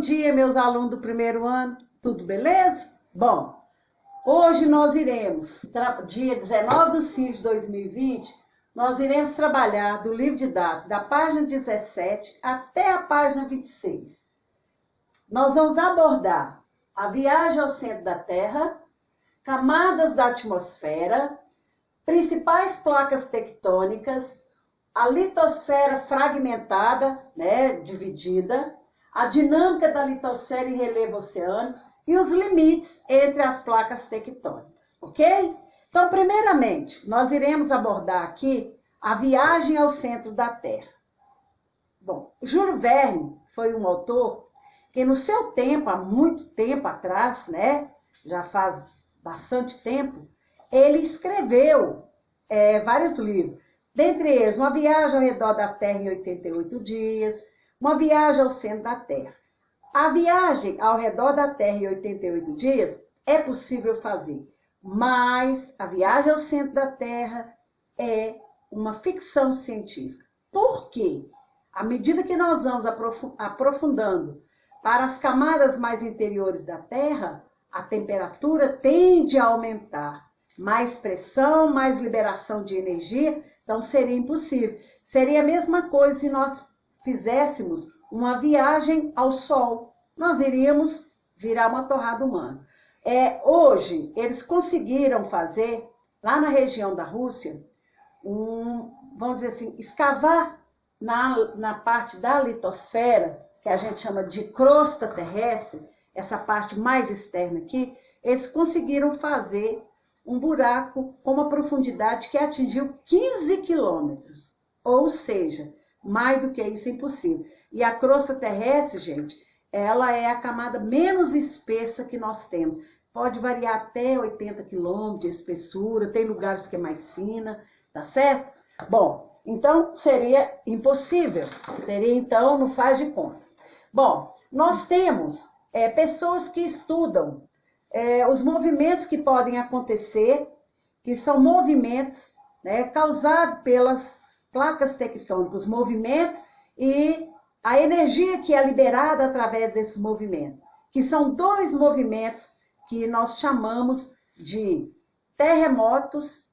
dia, meus alunos do primeiro ano, tudo beleza? Bom, hoje nós iremos, dia 19/5/2020, nós iremos trabalhar do livro didático da página 17 até a página 26. Nós vamos abordar a viagem ao centro da Terra, camadas da atmosfera, principais placas tectônicas, a litosfera fragmentada, dividida, a dinâmica da litosfera e relevo oceânico e os limites entre as placas tectônicas, ok? Então, primeiramente, nós iremos abordar aqui a viagem ao centro da Terra. Bom, Júlio Verne foi um autor que no seu tempo, há muito tempo atrás, já faz bastante tempo, ele escreveu vários livros. Dentre eles, Uma Viagem ao Redor da Terra em 88 Dias, Uma Viagem ao Centro da Terra. A viagem ao redor da Terra em 88 dias é possível fazer, mas a viagem ao centro da Terra é uma ficção científica. Por quê? À medida que nós vamos aprofundando para as camadas mais interiores da Terra, a temperatura tende a aumentar. Mais pressão, mais liberação de energia, então seria impossível. Seria a mesma coisa se nós fizéssemos uma viagem ao Sol. Nós iríamos virar uma torrada humana. Hoje, eles conseguiram fazer, lá na região da Rússia, vamos dizer assim, escavar na parte da litosfera, que a gente chama de crosta terrestre, essa parte mais externa aqui, eles conseguiram fazer um buraco com uma profundidade que atingiu 15 quilômetros. Ou seja, mais do que isso é impossível. E a crosta terrestre, gente, ela é a camada menos espessa que nós temos. Pode variar até 80 quilômetros de espessura, tem lugares que é mais fina, tá certo? Bom, então seria impossível. Seria então, não faz de conta. Bom, nós temos pessoas que estudam os movimentos que podem acontecer, que são movimentos causados pelas placas tectônicas, os movimentos e a energia que é liberada através desse movimento, que são dois movimentos que nós chamamos de terremotos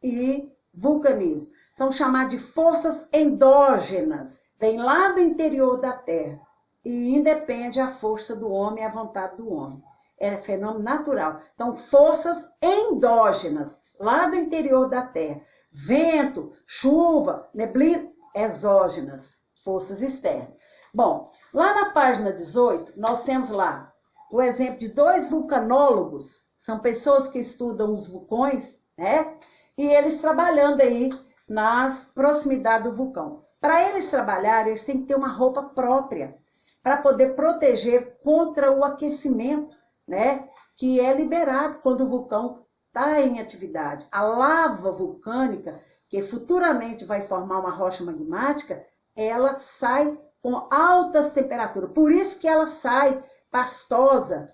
e vulcanismo. São chamados de forças endógenas, vem lá do interior da Terra e independe a força do homem, a vontade do homem. É fenômeno natural. Então, forças endógenas, lá do interior da Terra. Vento, chuva, neblina, exógenas, forças externas. Bom, lá na página 18, nós temos lá o exemplo de dois vulcanólogos, são pessoas que estudam os vulcões, e eles trabalhando aí nas proximidades do vulcão. Para eles trabalharem, eles têm que ter uma roupa própria, para poder proteger contra o aquecimento, que é liberado quando o vulcão está em atividade. A lava vulcânica, que futuramente vai formar uma rocha magmática, ela sai com altas temperaturas. Por isso que ela sai pastosa,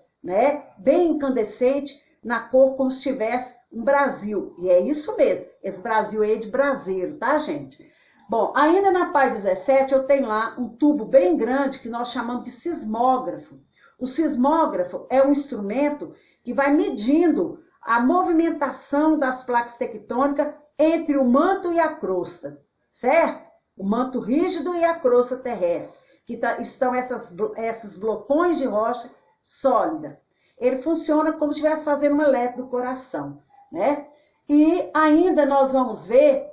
bem incandescente, na cor como se tivesse um Brasil. E é isso mesmo, esse Brasil aí é de braseiro, tá, gente? Bom, ainda na página 17 eu tenho lá um tubo bem grande que nós chamamos de sismógrafo. O sismógrafo é um instrumento que vai medindo a movimentação das placas tectônicas entre o manto e a crosta, certo? O manto rígido e a crosta terrestre, que estão esses blocões de rocha sólida. Ele funciona como se estivesse fazendo uma eletro do coração, E ainda nós vamos ver,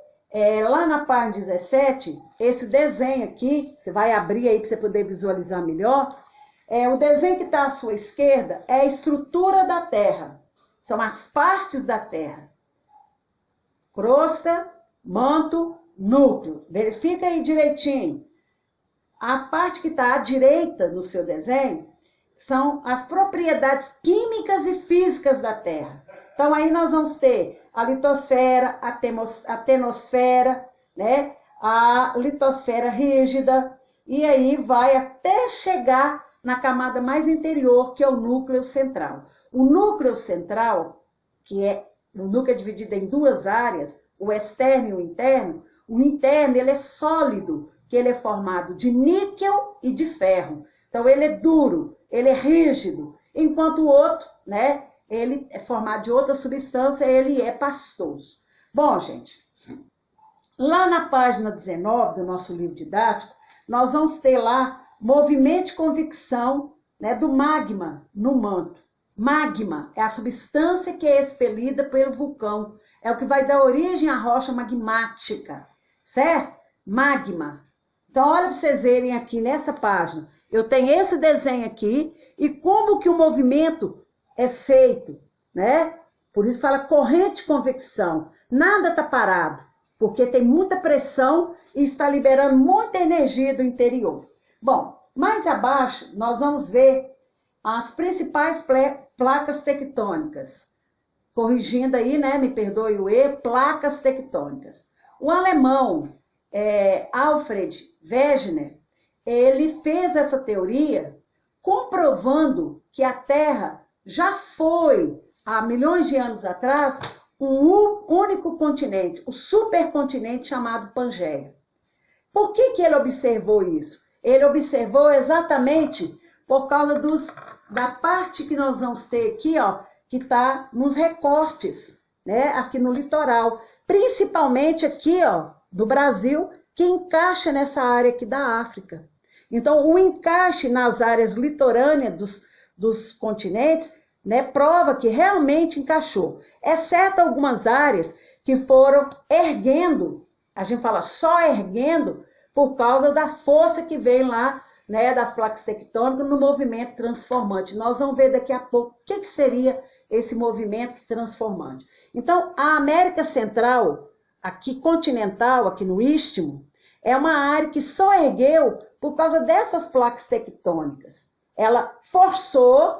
lá na página 17, esse desenho aqui, você vai abrir aí para você poder visualizar melhor. O desenho que está à sua esquerda é a estrutura da Terra. São as partes da Terra. Crosta, manto, núcleo. Verifica aí direitinho. A parte que está à direita no seu desenho são as propriedades químicas e físicas da Terra. Então aí nós vamos ter a litosfera, a tenosfera, a litosfera rígida, e aí vai até chegar na camada mais interior, que é o núcleo central. O núcleo central, o núcleo é dividido em duas áreas, o externo e o interno. O interno ele é sólido, que ele é formado de níquel e de ferro. Então ele é duro, ele é rígido, enquanto o outro, né, ele é formado de outra substância, ele é pastoso. Bom, gente, lá na página 19 do nosso livro didático, nós vamos ter lá movimento de convecção, né, do magma no manto. Magma é a substância que é expelida pelo vulcão, é o que vai dar origem à rocha magmática, certo? Magma. Então, olha para vocês verem aqui nessa página, eu tenho esse desenho aqui e como que o movimento é feito, né? Por isso fala corrente de convecção. Nada está parado, porque tem muita pressão e está liberando muita energia do interior. Bom, mais abaixo nós vamos ver as principais placas tectônicas. Corrigindo aí, né? Me perdoe o erro, placas tectônicas. O alemão Alfred Wegener, ele fez essa teoria comprovando que a Terra já foi, há milhões de anos atrás, um único continente, o supercontinente chamado Pangeia. Por que ele observou isso? Ele observou exatamente por causa da parte que nós vamos ter aqui, ó, que está nos recortes, né, aqui no litoral, principalmente aqui, ó, do Brasil, que encaixa nessa área aqui da África. Então, o encaixe nas áreas litorâneas dos continentes, né, prova que realmente encaixou, exceto algumas áreas que foram erguendo, a gente fala só erguendo, por causa da força que vem lá, né, das placas tectônicas no movimento transformante. Nós vamos ver daqui a pouco o que seria esse movimento transformante. Então, a América Central, aqui continental, aqui no Istmo, é uma área que só ergueu por causa dessas placas tectônicas. Ela forçou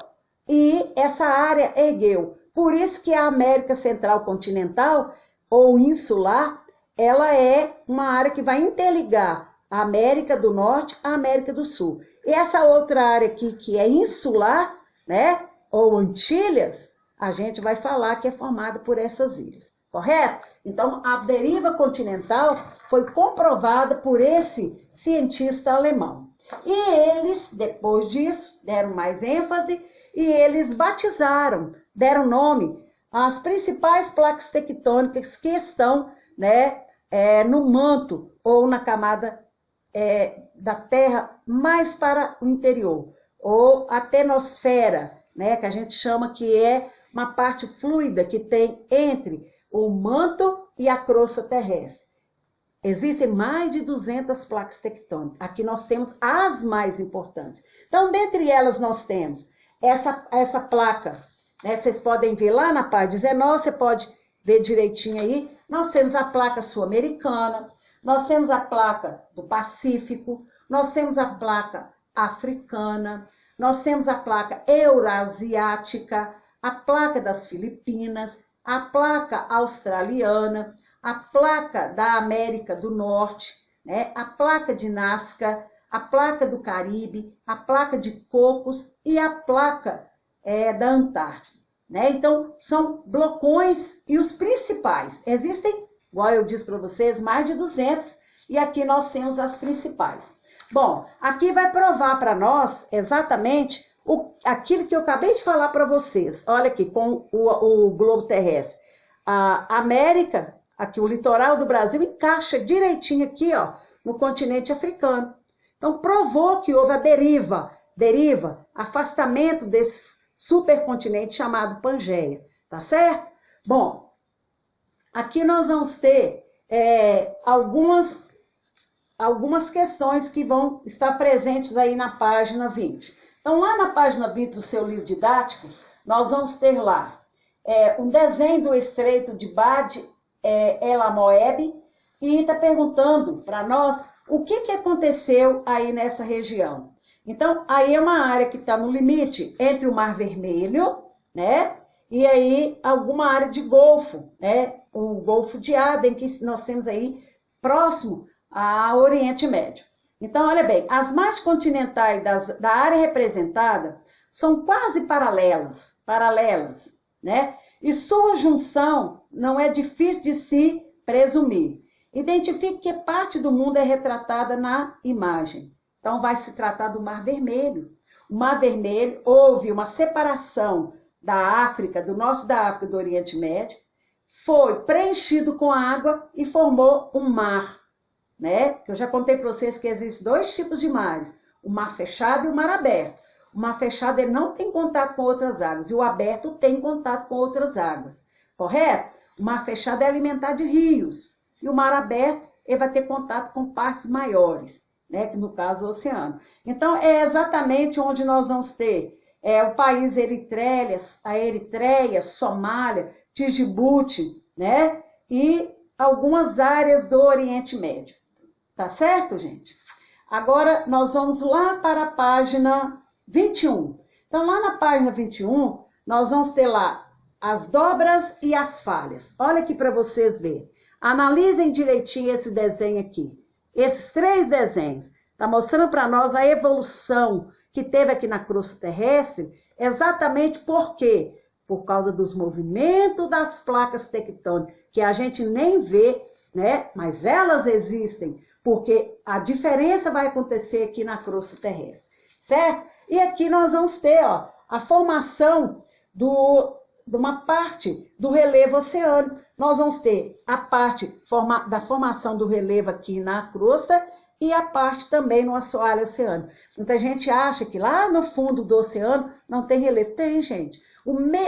e essa área ergueu. Por isso que a América Central continental ou insular, ela é uma área que vai interligar a América do Norte à América do Sul. E essa outra área aqui que é insular, né, ou Antilhas, a gente vai falar que é formada por essas ilhas. Correto? Então, a deriva continental foi comprovada por esse cientista alemão. E eles, depois disso, deram mais ênfase e eles batizaram, deram nome às principais placas tectônicas que estão, né, no manto ou na camada da Terra mais para o interior, ou a tenosfera, né, que a gente chama que é uma parte fluida que tem entre o manto e a crosta terrestre. Existem mais de 200 placas tectônicas. Aqui nós temos as mais importantes. Então, dentre elas nós temos essa placa, né? Vocês podem ver lá na página 19, você pode ver direitinho aí. Nós temos a placa sul-americana, nós temos a placa do Pacífico, nós temos a placa africana, nós temos a placa eurasiática, a placa das Filipinas, a placa australiana, a placa da América do Norte, né, a placa de Nazca, a placa do Caribe, a placa de Cocos e a placa da Antártida. Né? Então, são blocões e os principais. Existem, igual eu disse para vocês, mais de 200 e aqui nós temos as principais. Bom, aqui vai provar para nós exatamente aquilo que eu acabei de falar para vocês. Olha aqui, com o globo terrestre. A América, aqui o litoral do Brasil, encaixa direitinho aqui, ó, no continente africano. Então, provou que houve a deriva, afastamento desse supercontinente chamado Pangeia, tá certo? Bom, aqui nós vamos ter algumas questões que vão estar presentes aí na página 20. Então, lá na página 20 do seu livro didático, nós vamos ter lá um desenho do Estreito de Bab el-Moeb e está perguntando para nós o que aconteceu aí nessa região. Então, aí é uma área que está no limite entre o Mar Vermelho, né? E aí alguma área de Golfo, né? O Golfo de Aden, que nós temos aí próximo ao Oriente Médio. Então, olha bem, as margens continentais da área representada são quase paralelas, né? E sua junção não é difícil de se presumir. Identifique que parte do mundo é retratada na imagem, Então vai se tratar do Mar Vermelho. O Mar Vermelho, houve uma separação da África, do norte da África e do Oriente Médio, foi preenchido com água e formou um mar, né? Eu já contei para vocês que existem dois tipos de mares, o mar fechado e o mar aberto. O mar fechado ele não tem contato com outras águas e o aberto tem contato com outras águas, correto? O mar fechado é alimentado de rios e o mar aberto ele vai ter contato com partes maiores, né? Que no caso é o oceano. Então é exatamente onde nós vamos ter o país a Eritreia, Somália, Djibouti, né? E algumas áreas do Oriente Médio. Tá certo, gente? Agora nós vamos lá para a página 21. Então lá na página 21, nós vamos ter lá as dobras e as falhas. Olha aqui para vocês verem. Analisem direitinho esse desenho aqui. Esses 3 desenhos. Tá mostrando para nós a evolução que teve aqui na crosta terrestre, exatamente por quê? Por causa dos movimentos das placas tectônicas, que a gente nem vê, né? Mas elas existem, porque a diferença vai acontecer aqui na crosta terrestre, certo? E aqui nós vamos ter, ó, a formação de uma parte do relevo oceânico. Nós vamos ter a parte da formação do relevo aqui na crosta e a parte também no assoalho oceânico. Muita gente acha que lá no fundo do oceano não tem relevo. Tem, gente.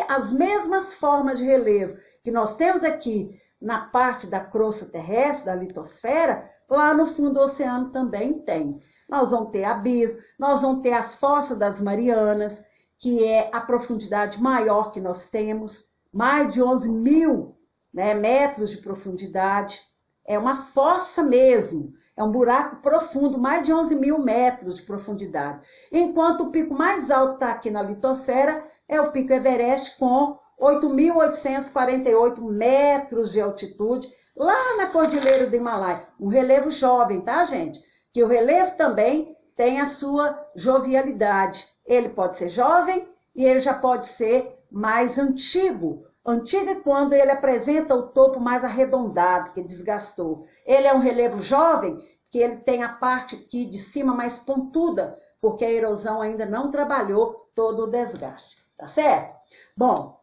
As mesmas formas de relevo que nós temos aqui na parte da crosta terrestre, da litosfera, lá no fundo do oceano também tem. Nós vamos ter abismo, nós vamos ter as fossas das Marianas, que é a profundidade maior que nós temos, mais de 11.000, né, metros de profundidade. É uma fossa mesmo, é um buraco profundo, mais de 11.000 metros de profundidade. Enquanto o pico mais alto está aqui na litosfera, é o Pico Everest com 8.848 metros de altitude, lá na Cordilheira do Himalaia. Um relevo jovem, tá, gente? Que o relevo também tem a sua jovialidade. Ele pode ser jovem e ele já pode ser mais antigo. Antigo é quando ele apresenta o topo mais arredondado, que desgastou. Ele é um relevo jovem, que ele tem a parte aqui de cima mais pontuda, porque a erosão ainda não trabalhou todo o desgaste. Tá certo? Bom,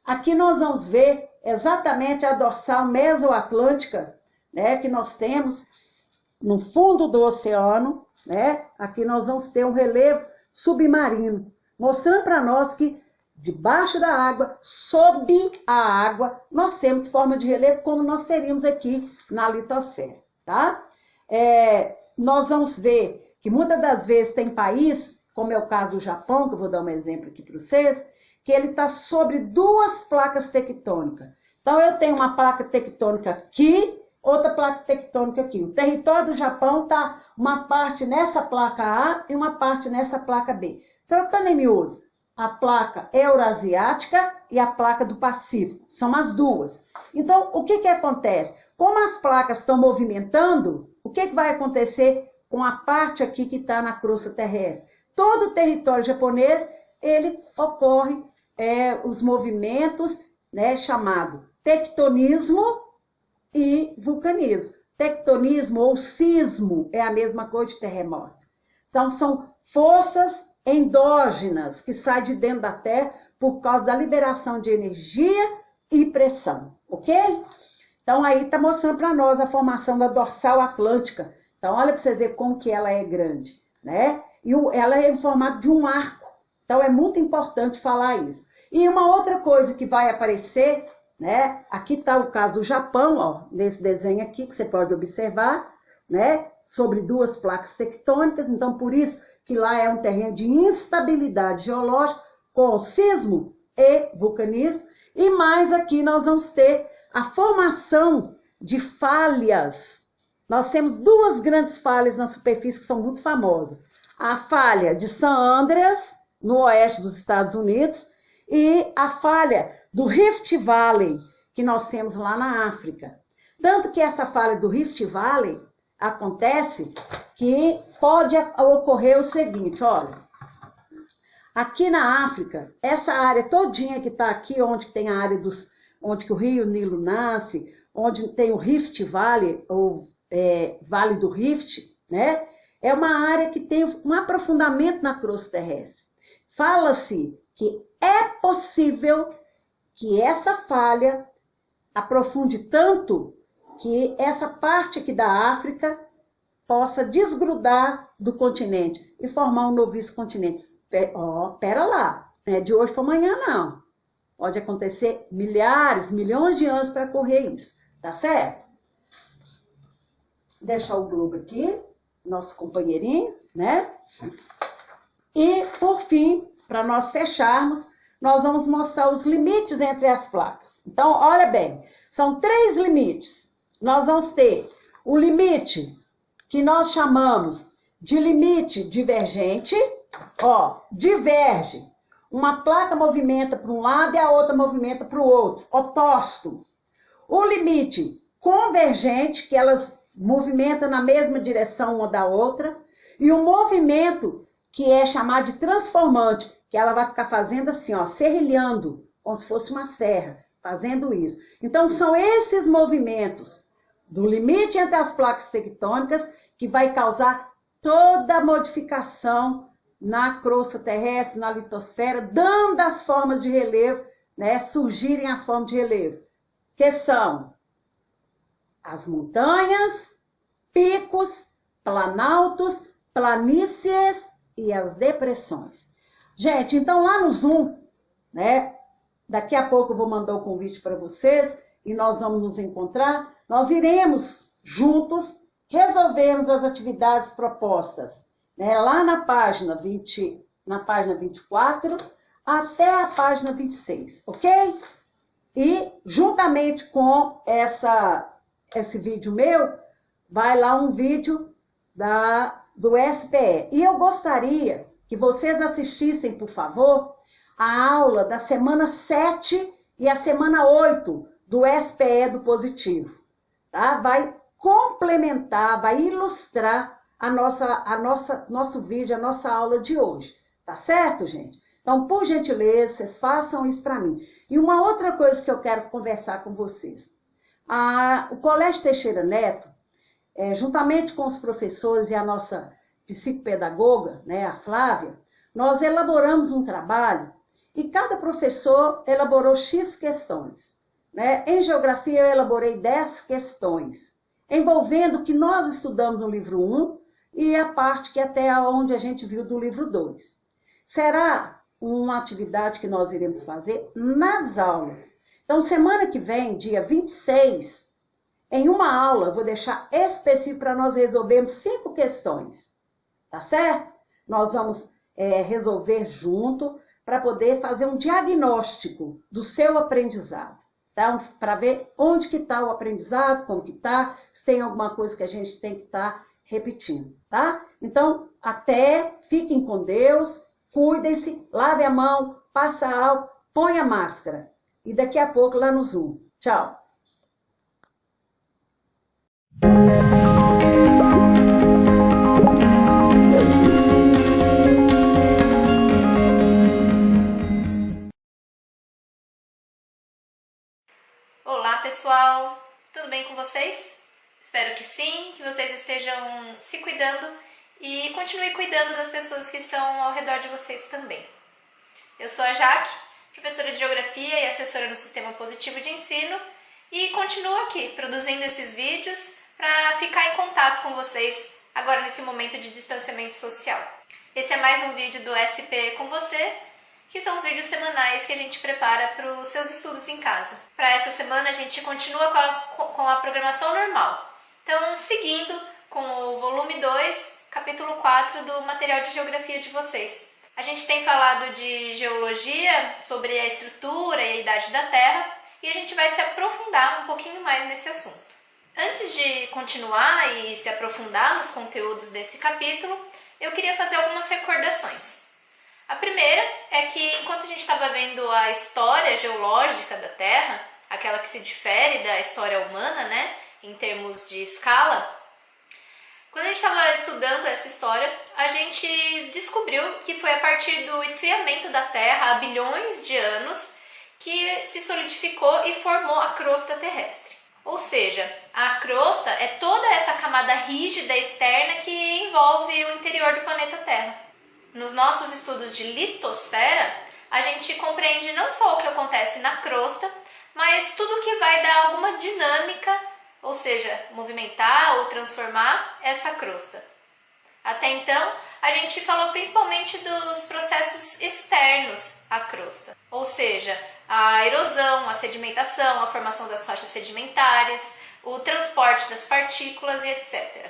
aqui nós vamos ver exatamente a dorsal mesoatlântica, né, que nós temos no fundo do oceano, né? Aqui nós vamos ter um relevo submarino, mostrando para nós que debaixo da água, sob a água, nós temos forma de relevo como nós teríamos aqui na litosfera, tá? Nós vamos ver que muitas das vezes tem país, como é o caso do Japão, que eu vou dar um exemplo aqui para vocês, que ele está sobre 2 placas tectônicas. Então eu tenho uma placa tectônica aqui, outra placa tectônica aqui. O território do Japão está uma parte nessa placa A e uma parte nessa placa B. Trocando em miúdos, a placa eurasiática e a placa do Pacífico. São as duas. Então, o que acontece? Como as placas estão movimentando, o que vai acontecer com a parte aqui que está na crosta terrestre? Todo o território japonês, ele ocorre os movimentos, né, chamado tectonismo e vulcanismo. Tectonismo ou sismo é a mesma coisa de terremoto. Então, são forças endógenas que saem de dentro da Terra por causa da liberação de energia e pressão, ok? Então, aí está mostrando para nós a formação da dorsal atlântica. Então, olha para vocês verem como que ela é grande, né? E ela é em formato de um arco. Então, é muito importante falar isso. E uma outra coisa que vai aparecer, né? Aqui está o caso do Japão, ó, nesse desenho aqui, que você pode observar, né? Sobre 2 placas tectônicas. Então, por isso que lá é um terreno de instabilidade geológica, com sismo e vulcanismo. E mais aqui nós vamos ter a formação de falhas. Nós temos 2 grandes falhas na superfície que são muito famosas. A falha de San Andreas, no oeste dos Estados Unidos, e a falha do Rift Valley, que nós temos lá na África. Tanto que essa falha do Rift Valley acontece que pode ocorrer o seguinte, olha. Aqui na África, essa área todinha que está aqui, onde tem a área onde que o rio Nilo nasce, onde tem o Rift Valley, ou Vale do Rift, né? é uma área que tem um aprofundamento na crosta terrestre. Fala-se que é possível que essa falha aprofunde tanto que essa parte aqui da África possa desgrudar do continente e formar um novíssimo continente. Pera lá, não é de hoje para amanhã não. Pode acontecer milhares, milhões de anos para ocorrer isso, tá certo? Deixar o globo aqui, nosso companheirinho, né? E, por fim, para nós fecharmos, nós vamos mostrar os limites entre as placas. Então, olha bem, são 3 limites. Nós vamos ter o limite que nós chamamos de limite divergente. Ó, diverge. Uma placa movimenta para um lado e a outra movimenta para o outro, oposto. O limite convergente, que elas movimentam na mesma direção uma da outra. E o movimento que é chamado de transformante, que ela vai ficar fazendo assim, ó, serrilhando, como se fosse uma serra, fazendo isso. Então, são esses movimentos do limite entre as placas tectônicas que vai causar toda a modificação na crosta terrestre, na litosfera, dando as formas de relevo, né, surgirem as formas de relevo, que são as montanhas, picos, planaltos, planícies e as depressões. Gente, então lá no Zoom, né, daqui a pouco eu vou mandar o convite para vocês e nós vamos nos encontrar, nós iremos juntos resolvermos as atividades propostas, né, lá na página 24 até a página 26, ok? E juntamente com esse vídeo meu, vai lá um vídeo do SPE. E eu gostaria que vocês assistissem, por favor, a aula da semana 7 e a semana 8 do SPE do Positivo. Tá? Vai complementar, vai ilustrar nosso vídeo, a nossa aula de hoje. Tá certo, gente? Então, por gentileza, vocês façam isso para mim. E uma outra coisa que eu quero conversar com vocês. O Colégio Teixeira Neto, juntamente com os professores e a nossa psicopedagoga, né, a Flávia, nós elaboramos um trabalho e cada professor elaborou X questões. Né? Em geografia eu elaborei 10 questões, envolvendo o que nós estudamos no livro 1 e a parte que até onde a gente viu do livro 2. Será uma atividade que nós iremos fazer nas aulas. Então, semana que vem, dia 26, em uma aula, eu vou deixar específico para nós resolvermos 5 questões. Tá certo? Nós vamos resolver junto para poder fazer um diagnóstico do seu aprendizado. Tá? Para ver onde que está o aprendizado, como que está, se tem alguma coisa que a gente tem que estar repetindo. Tá? Então, fiquem com Deus, cuidem-se, lave a mão, passa álcool, põe a máscara. E daqui a pouco lá no Zoom. Tchau! Olá pessoal, tudo bem com vocês? Espero que sim, que vocês estejam se cuidando e continuem cuidando das pessoas que estão ao redor de vocês também. Eu sou a Jaque, professora de Geografia e assessora no Sistema Positivo de Ensino, e continuo aqui produzindo esses vídeos para ficar em contato com vocês agora nesse momento de distanciamento social. Esse é mais um vídeo do SP com você, que são os vídeos semanais que a gente prepara para os seus estudos em casa. Para essa semana a gente continua com a programação normal. Então, seguindo com o volume 2, capítulo 4 do material de geografia de vocês. A gente tem falado de geologia, sobre a estrutura e a idade da Terra, e a gente vai se aprofundar um pouquinho mais nesse assunto. Antes de continuar e se aprofundar nos conteúdos desse capítulo, eu queria fazer algumas recordações. A primeira é que, enquanto a gente estava vendo a história geológica da Terra, aquela que se difere da história humana, né, em termos de escala, quando a gente estava estudando essa história, a gente descobriu que foi a partir do esfriamento da Terra há bilhões de anos que se solidificou e formou a crosta terrestre. Ou seja, a crosta é toda essa camada rígida externa que envolve o interior do planeta Terra. Nos nossos estudos de litosfera, a gente compreende não só o que acontece na crosta, mas tudo que vai dar alguma dinâmica, ou seja, movimentar ou transformar essa crosta. Até então, a gente falou principalmente dos processos externos à crosta, ou seja, a erosão, a sedimentação, a formação das rochas sedimentares, o transporte das partículas e etc.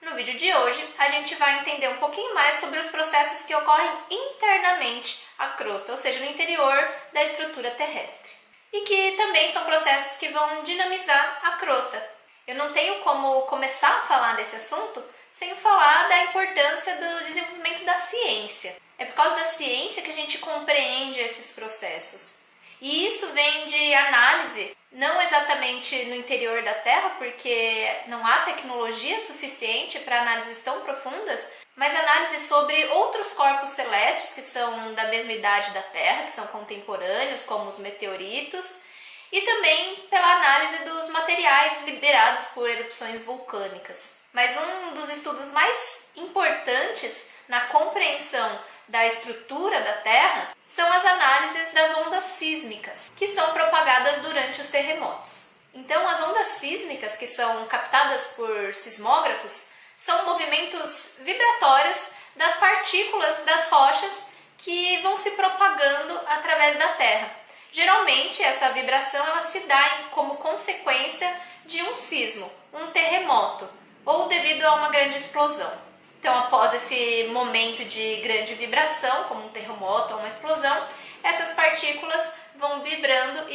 No vídeo de hoje, a gente vai entender um pouquinho mais sobre os processos que ocorrem internamente à crosta, ou seja, no interior da estrutura terrestre. E que também são processos que vão dinamizar a crosta. Eu não tenho como começar a falar desse assunto sem falar da importância do desenvolvimento da ciência. É por causa da ciência que a gente compreende esses processos. E isso vem de análise, não exatamente no interior da Terra, porque não há tecnologia suficiente para análises tão profundas, mas análise sobre outros corpos celestes que são da mesma idade da Terra, que são contemporâneos, como os meteoritos, e também pela análise dos materiais liberados por erupções vulcânicas. Mas um dos estudos mais importantes na compreensão da estrutura da Terra são as análises das ondas sísmicas, que são propagadas durante os terremotos. Então, as ondas sísmicas, que são captadas por sismógrafos, são movimentos vibratórios das partículas das rochas que vão se propagando através da Terra. Geralmente, essa vibração ela se dá como consequência de um sismo, um terremoto, ou devido a uma grande explosão. Então, após esse momento de grande vibração, como um terremoto ou uma explosão, essas partículas vão vibrando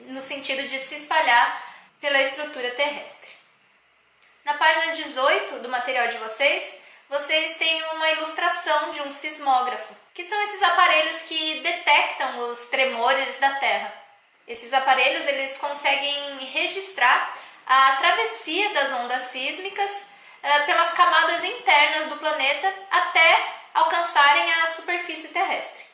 no sentido de se espalhar pela estrutura terrestre. Na página 18 do material de vocês têm uma ilustração de um sismógrafo, que são esses aparelhos que detectam os tremores da Terra. Esses aparelhos eles conseguem registrar a travessia das ondas sísmicas pelas camadas internas do planeta até alcançarem a superfície terrestre.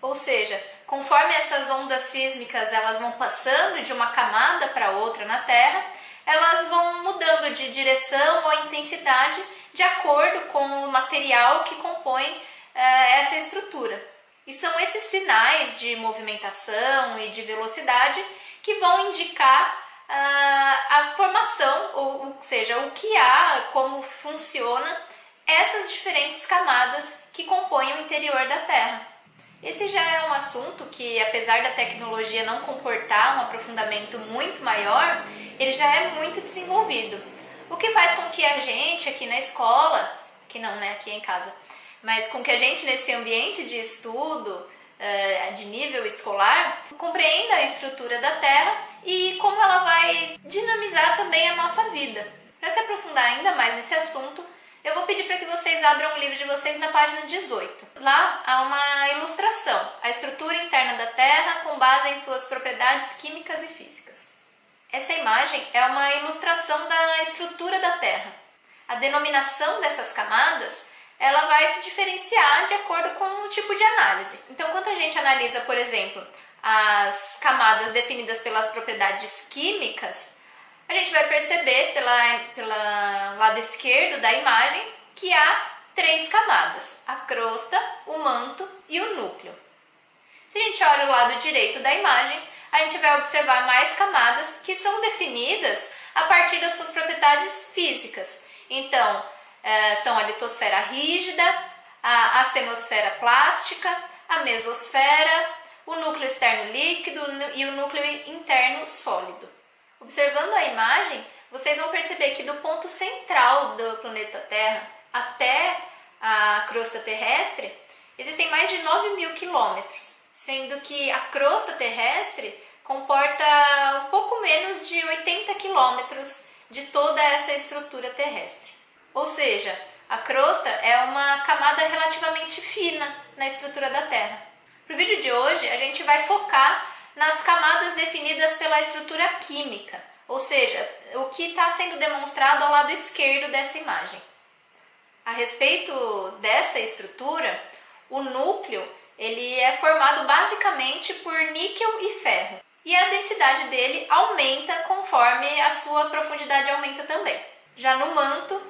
Ou seja, conforme essas ondas sísmicas elas vão passando de uma camada para outra na Terra, elas vão mudando de direção ou intensidade de acordo com o material que compõe essa estrutura. E são esses sinais de movimentação e de velocidade que vão indicar a formação, ou seja, o que há, como funciona essas diferentes camadas que compõem o interior da Terra. Esse já é um assunto que, apesar da tecnologia não comportar um aprofundamento muito maior, ele já é muito desenvolvido. O que faz com que a gente aqui na escola, que não, né, aqui em casa, mas com que a gente nesse ambiente de estudo, de nível escolar, compreenda a estrutura da Terra e como ela vai dinamizar também a nossa vida. Para se aprofundar ainda mais nesse assunto, eu vou pedir para que vocês abram o livro de vocês na página 18. Lá há uma ilustração, a estrutura interna da Terra com base em suas propriedades químicas e físicas. Essa imagem é uma ilustração da estrutura da Terra. A denominação dessas camadas ela vai se diferenciar de acordo com o tipo de análise. Então, quando a gente analisa, por exemplo, as camadas definidas pelas propriedades químicas, a gente vai perceber pelo lado esquerdo da imagem que há 3 camadas, a crosta, o manto e o núcleo. Se a gente olha o lado direito da imagem, a gente vai observar mais camadas que são definidas a partir das suas propriedades físicas. Então, são a litosfera rígida, a astenosfera plástica, a mesosfera, o núcleo externo líquido e o núcleo interno sólido. Observando a imagem, vocês vão perceber que do ponto central do planeta Terra até a crosta terrestre, existem mais de 9.000 quilômetros, sendo que a crosta terrestre comporta um pouco menos de 80 quilômetros de toda essa estrutura terrestre. Ou seja, a crosta é uma camada relativamente fina na estrutura da Terra. Para o vídeo de hoje, a gente vai focar nas camadas definidas pela estrutura química, ou seja, o que está sendo demonstrado ao lado esquerdo dessa imagem. A respeito dessa estrutura, o núcleo ele é formado basicamente por níquel e ferro. e a densidade dele aumenta conforme a sua profundidade aumenta também. Já no manto,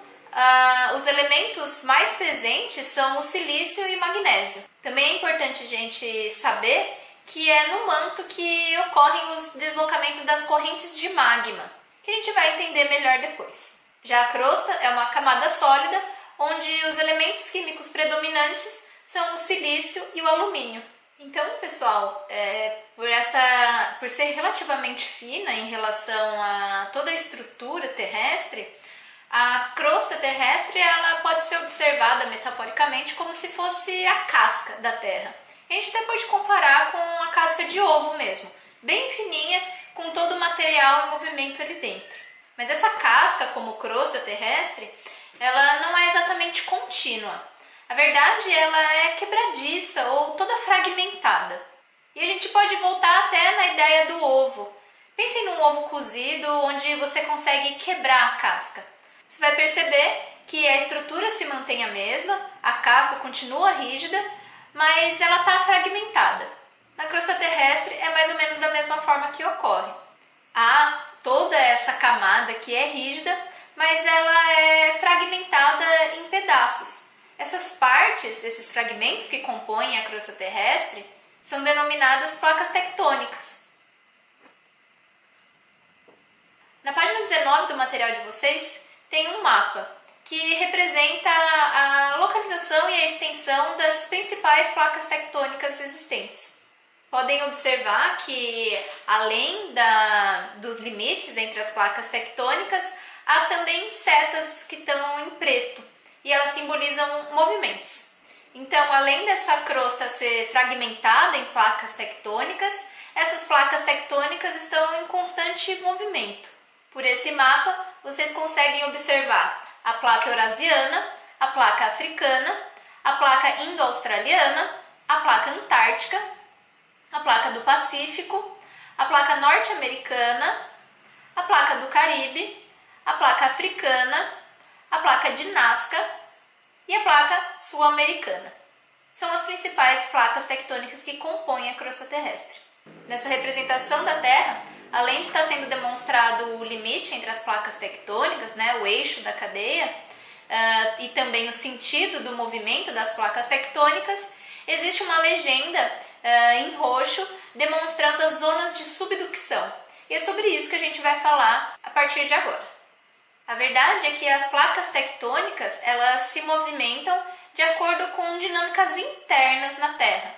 os elementos mais presentes são o silício e magnésio. Também é importante a gente saber que é no manto que ocorrem os deslocamentos das correntes de magma, que a gente vai entender melhor depois. Já a crosta é uma camada sólida, onde os elementos químicos predominantes são o silício e o alumínio. Então, pessoal, por ser relativamente fina em relação a toda a estrutura terrestre, a crosta terrestre ela pode ser observada metaforicamente como se fosse a casca da Terra. A gente até pode comparar com a casca de ovo mesmo, bem fininha, com todo o material em movimento ali dentro. Mas essa casca, como crosta terrestre, ela não é exatamente contínua. A verdade, ela é quebradiça ou toda fragmentada. E a gente pode voltar até na ideia do ovo. Pense num ovo cozido onde você consegue quebrar a casca. Você vai perceber que a estrutura se mantém a mesma, a casca continua rígida, mas ela está fragmentada. Na crosta terrestre é mais ou menos da mesma forma que ocorre. Há toda essa camada que é rígida, mas ela é fragmentada em pedaços. Essas partes, esses fragmentos que compõem a crosta terrestre, são denominadas placas tectônicas. Na página 19 do material de vocês tem um mapa que representa a localização e a extensão das principais placas tectônicas existentes. Podem observar que, além dos limites entre as placas tectônicas, há também setas que estão em preto e elas simbolizam movimentos. Então, além dessa crosta ser fragmentada em placas tectônicas, essas placas tectônicas estão em constante movimento. Por esse mapa, vocês conseguem observar a placa eurasiana, a placa africana, a placa indo-australiana, a placa antártica, a placa do Pacífico, a placa norte-americana, a placa do Caribe, a placa africana, a placa de Nazca e a placa sul-americana. São as principais placas tectônicas que compõem a crosta terrestre. Nessa representação da Terra, além de estar sendo demonstrado o limite entre as placas tectônicas, o eixo da cadeia, e também o sentido do movimento das placas tectônicas, existe uma legenda em roxo demonstrando as zonas de subducção. E é sobre isso que a gente vai falar a partir de agora. A verdade é que as placas tectônicas elas se movimentam de acordo com dinâmicas internas na Terra.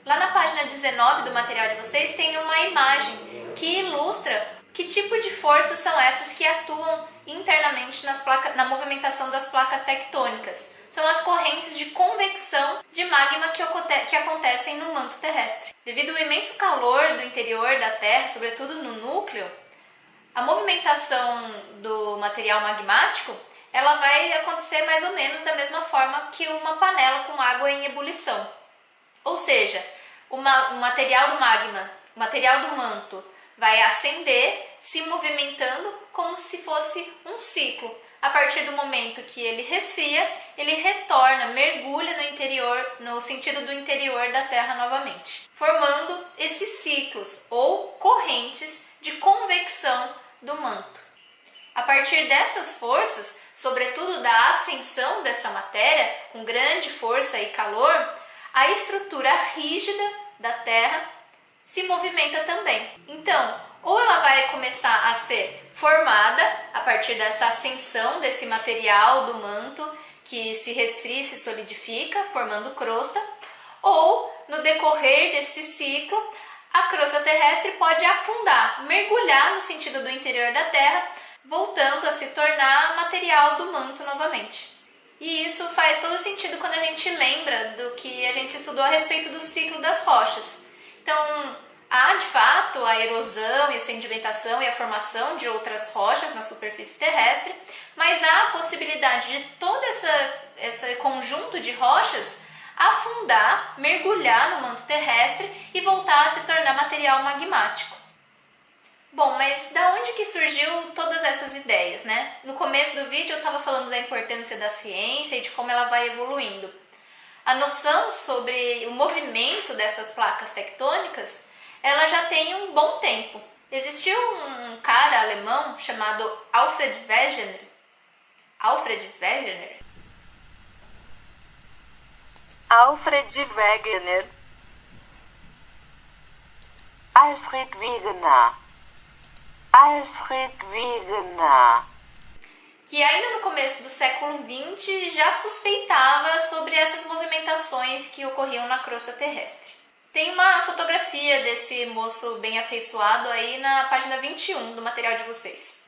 Lá na página 19 do material de vocês tem uma imagem que ilustra que tipo de forças são essas que atuam internamente na movimentação das placas tectônicas. São as correntes de convecção de magma que acontecem no manto terrestre. Devido ao imenso calor do interior da Terra, sobretudo no núcleo, a movimentação do material magmático ela vai acontecer mais ou menos da mesma forma que uma panela com água em ebulição. Ou seja, o material do magma, o material do manto, vai ascender, se movimentando como se fosse um ciclo. A partir do momento que ele resfria, ele retorna, mergulha no interior, no sentido do interior da Terra novamente, formando esses ciclos ou correntes de convecção do manto. A partir dessas forças, sobretudo da ascensão dessa matéria, com grande força e calor, a estrutura rígida da Terra se movimenta também. Então, ou ela vai começar a ser formada a partir dessa ascensão desse material do manto que se resfria e se solidifica, formando crosta, ou no decorrer desse ciclo, a crosta terrestre pode afundar, mergulhar no sentido do interior da Terra, voltando a se tornar material do manto novamente. E isso faz todo sentido quando a gente lembra do que a gente estudou a respeito do ciclo das rochas. Então, há de fato a erosão e a sedimentação e a formação de outras rochas na superfície terrestre, mas há a possibilidade de todo esse conjunto de rochas afundar, mergulhar no manto terrestre e voltar a se tornar material magmático. Bom, mas da onde que surgiu todas essas ideias, né? No começo do vídeo eu estava falando da importância da ciência e de como ela vai evoluindo. A noção sobre o movimento dessas placas tectônicas, ela já tem um bom tempo. Existiu um cara alemão chamado Alfred Wegener. Alfred Wegener? Alfred Wegener. Alfred Wegener. Alfred Wegener. Que ainda no começo do século XX já suspeitava sobre essas movimentações que ocorriam na crosta terrestre. Tem uma fotografia desse moço bem afeiçoado aí na página 21 do material de vocês.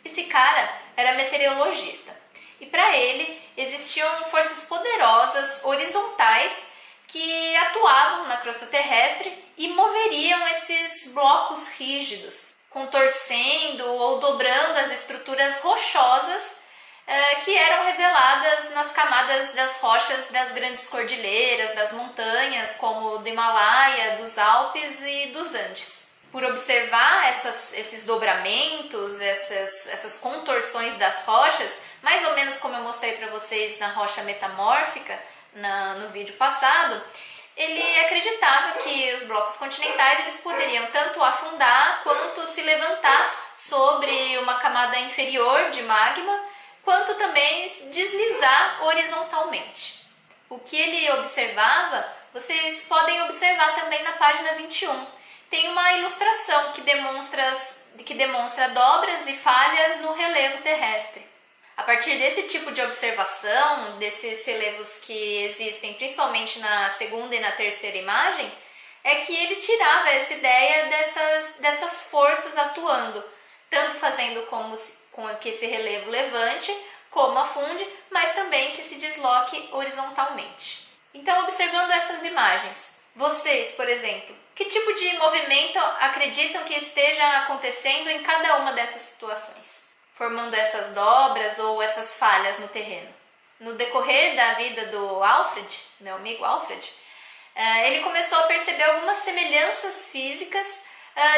Esse cara era meteorologista e para ele existiam forças poderosas horizontais que atuavam na crosta terrestre e moveriam esses blocos rígidos, contorcendo ou dobrando as estruturas rochosas que eram reveladas nas camadas das rochas das grandes cordilheiras, das montanhas, como do Himalaia, dos Alpes e dos Andes. Por observar esses dobramentos, essas contorções das rochas, mais ou menos como eu mostrei para vocês na rocha metamórfica, no vídeo passado, ele acreditava que os blocos continentais eles poderiam tanto afundar quanto se levantar sobre uma camada inferior de magma, quanto também deslizar horizontalmente. O que ele observava, vocês podem observar também na página 21. Tem uma ilustração que demonstra dobras e falhas no relevo terrestre. A partir desse tipo de observação, desses relevos que existem principalmente na segunda e na terceira imagem, é que ele tirava essa ideia dessas forças atuando, tanto fazendo com que esse relevo levante, como afunde, mas também que se desloque horizontalmente. Então, observando essas imagens, vocês, por exemplo, que tipo de movimento acreditam que esteja acontecendo em cada uma dessas situações, formando essas dobras ou essas falhas no terreno? No decorrer da vida do Alfred, meu amigo Alfred, ele começou a perceber algumas semelhanças físicas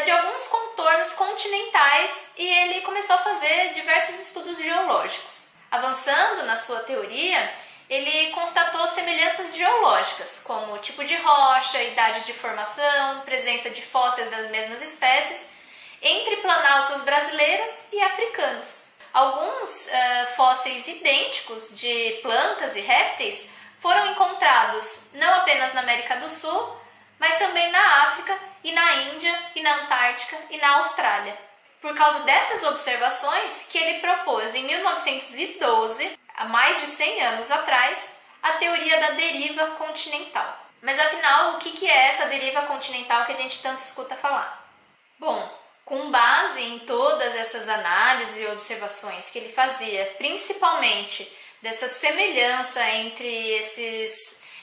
de alguns contornos continentais e ele começou a fazer diversos estudos geológicos. Avançando na sua teoria, ele constatou semelhanças geológicas, como tipo de rocha, idade de formação, presença de fósseis das mesmas espécies, entre planaltos brasileiros e africanos. Alguns fósseis idênticos de plantas e répteis foram encontrados não apenas na América do Sul, mas também na África e na Índia e na Antártica e na Austrália. Por causa dessas observações que ele propôs em 1912, há mais de 100 anos atrás, a teoria da deriva continental. Mas afinal, o que é essa deriva continental que a gente tanto escuta falar? Bom, com base em todas essas análises e observações que ele fazia, principalmente dessa semelhança entre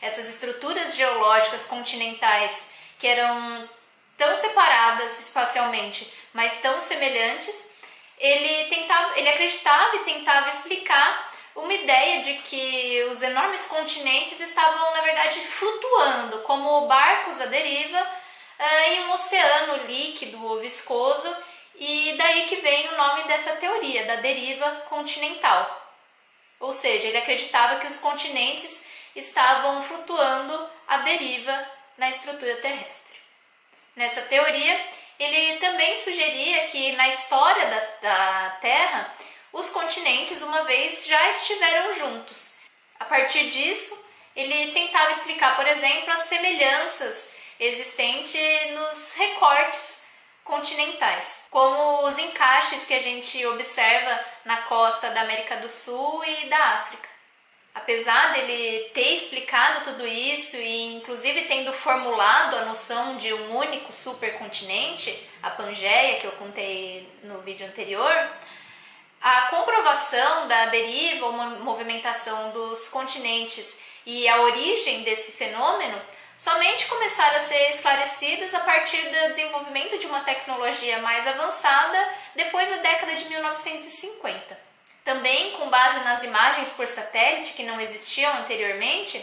essas estruturas geológicas continentais que eram tão separadas espacialmente, mas tão semelhantes, ele acreditava e tentava explicar uma ideia de que os enormes continentes estavam, na verdade, flutuando como barcos à deriva em um oceano líquido ou viscoso, e daí que vem o nome dessa teoria, da deriva continental. Ou seja, ele acreditava que os continentes estavam flutuando à deriva na estrutura terrestre. Nessa teoria, ele também sugeria que na história da Terra, os continentes uma vez já estiveram juntos. A partir disso, ele tentava explicar, por exemplo, as semelhanças existentes nos recortes continentais, como os encaixes que a gente observa na costa da América do Sul e da África. Apesar dele ter explicado tudo isso e inclusive tendo formulado a noção de um único supercontinente, a Pangeia, que eu contei no vídeo anterior, a comprovação da deriva ou movimentação dos continentes e a origem desse fenômeno somente começaram a ser esclarecidas a partir do desenvolvimento de uma tecnologia mais avançada depois da década de 1950. Também, com base nas imagens por satélite que não existiam anteriormente,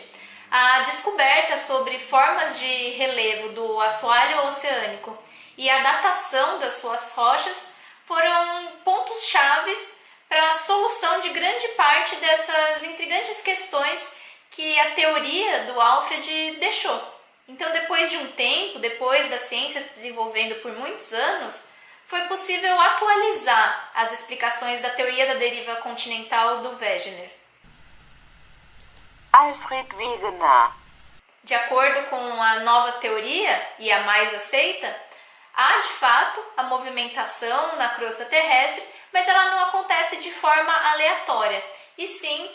a descoberta sobre formas de relevo do assoalho oceânico e a datação das suas rochas foram pontos chaves para a solução de grande parte dessas intrigantes questões que a teoria do Alfred deixou. Então, depois de um tempo, depois da ciência se desenvolvendo por muitos anos, foi possível atualizar as explicações da teoria da deriva continental do Wegener. Alfred Wegener. De acordo com a nova teoria e a mais aceita, há de fato a movimentação na crosta terrestre, mas ela não acontece de forma aleatória, e sim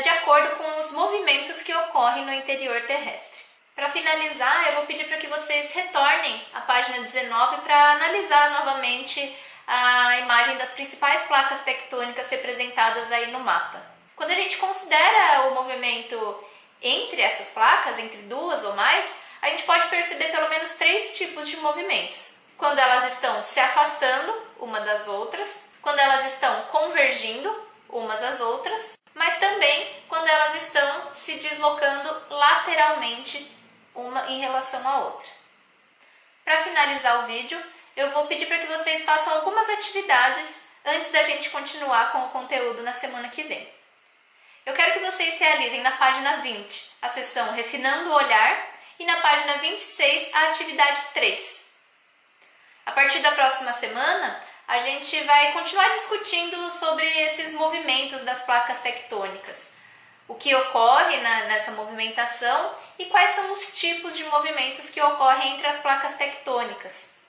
de acordo com os movimentos que ocorrem no interior terrestre. Para finalizar, eu vou pedir para que vocês retornem à página 19 para analisar novamente a imagem das principais placas tectônicas representadas aí no mapa. Quando a gente considera o movimento entre essas placas, entre duas ou mais, a gente pode perceber pelo menos 3 tipos de movimentos. Quando elas estão se afastando uma das outras, quando elas estão convergindo umas às outras, mas também quando elas estão se deslocando lateralmente uma em relação à outra. Para finalizar o vídeo, eu vou pedir para que vocês façam algumas atividades antes da gente continuar com o conteúdo na semana que vem. Eu quero que vocês realizem na página 20 a seção Refinando o Olhar e na página 26 a atividade 3. A partir da próxima semana, a gente vai continuar discutindo sobre esses movimentos das placas tectônicas, o que ocorre nessa movimentação e quais são os tipos de movimentos que ocorrem entre as placas tectônicas.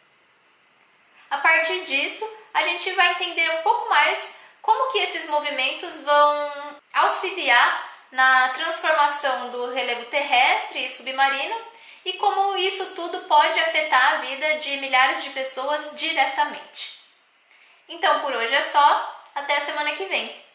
A partir disso, a gente vai entender um pouco mais como que esses movimentos vão auxiliar na transformação do relevo terrestre e submarino e como isso tudo pode afetar a vida de milhares de pessoas diretamente. Então, por hoje é só. Até a semana que vem.